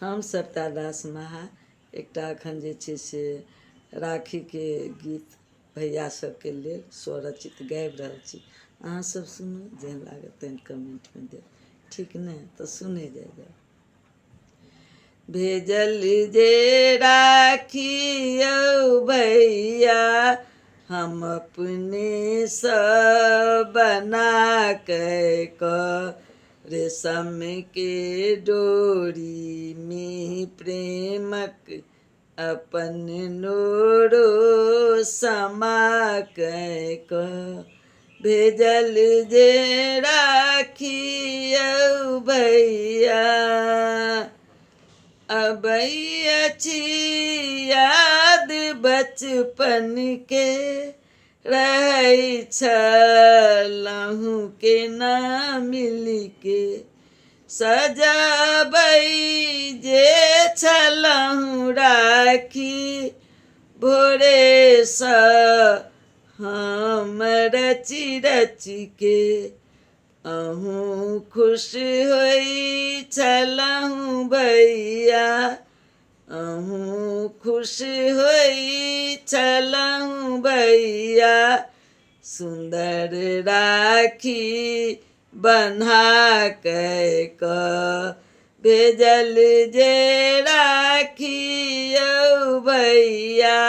हम सरिता दास महा एकटा एखन जे छै से राखीके गीत भैया सबके लेल स्वरचित गाबि रहल छी। अहाँ सब सुनू, जेहन लागत तेहन कमेंटमे देब, ठीक ने? तऽ सुने जाए। भेजल जे राखी यौ भैया हम अपने सब बना क रेशम के डोरी में प्रेमक अपन नोरो समा क भेजल जे राखी यौ भैया अबै अछि याद बचपन के रहै छलहुँ के ना मिलके सजाबै जे छलहुँ राखी भोरेसँ हम रचि रचि के अहूँ खुश होई छलहुँ भैया अहूँ खुश होई छलहुँ भैया सुंदर राखी बन्हा क भेजल जे राखी यौ भैया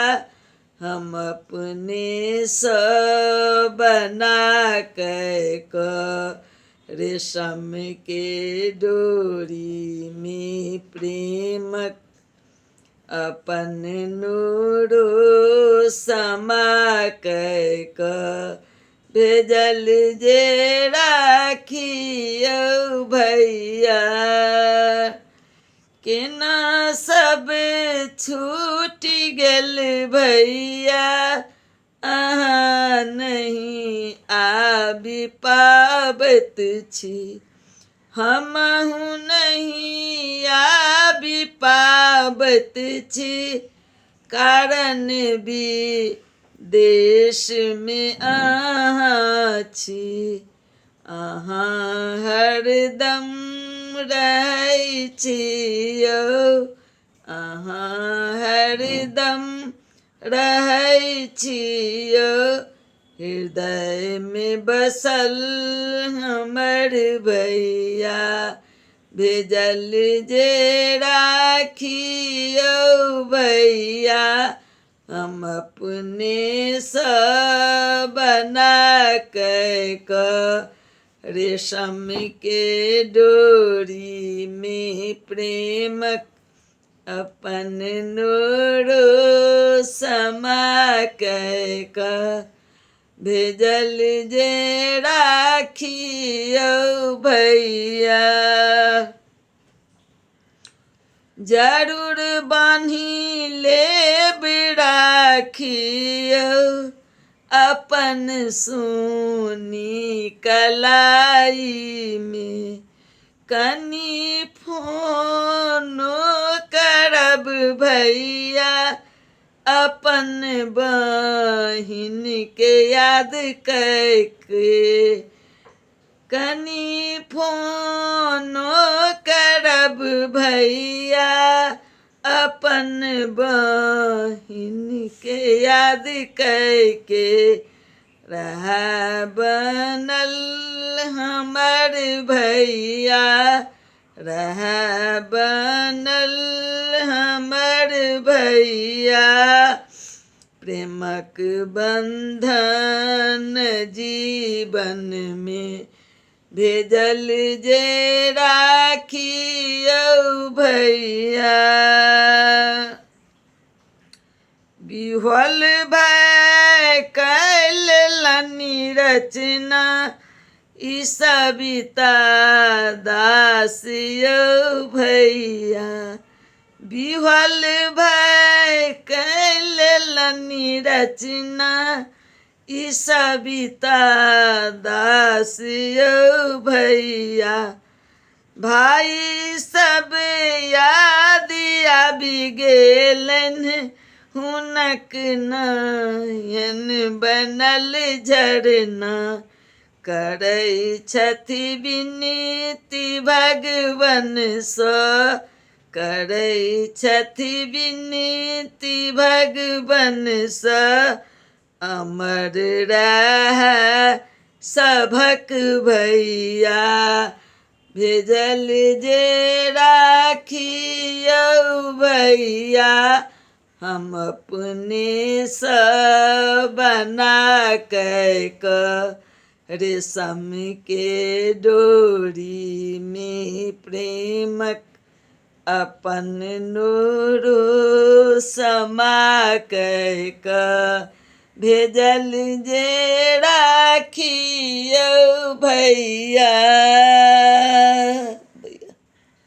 हम अपने सब बना क रेशम के डोरी में प्रेमक अपन नूरो समा क भेजल जे राखी यौ भैया केना सब छूटि गेल भैया अहाँ नहीं आबि पाबैत छी हमहूँ नहीं आबि पाबैत छी कारण विदेश में अहाँ छी अहाँ हरदम रहै छी यौ अहाँ हरदम रहै छी यौ हृदय में बसल हमर भैया भेजल जे राखी यौ भैया हम अपने सब बना क रेशम के डोरी में प्रेमक अपन नोरो समा क भेजल जे राखी यौ भैया जरूर बान्हि लेब राखी यौ अपन सोनी कलाई में कनी फोनो करब भैया अपन बहिन के याद करके कनी फोनो करब भैया अपन बहिन के याद करके रहा बनल हमर भैया रहा बनल हमर भैया प्रेमक बंधन जीवन में भेजल जे राखी यौ भैया बिह्वल भय कैलनी रचना ई सविता दास यौ भैया बिह्वल भय कैलनी रचना ई सविता दास यौ भैया भाई सब याद आबि गेलनि हुनक नयन बनल झरना करै छथि विनती भगवन सँ करै छथि विनती भगवन सँ अमर रह सभक भैया भेजल जे राखियौ भैया हम अपने सँ बना कैक रेशम के डोरी में प्रेमक अपन नूरो समा कैक भेजल जे राखियौ भैया।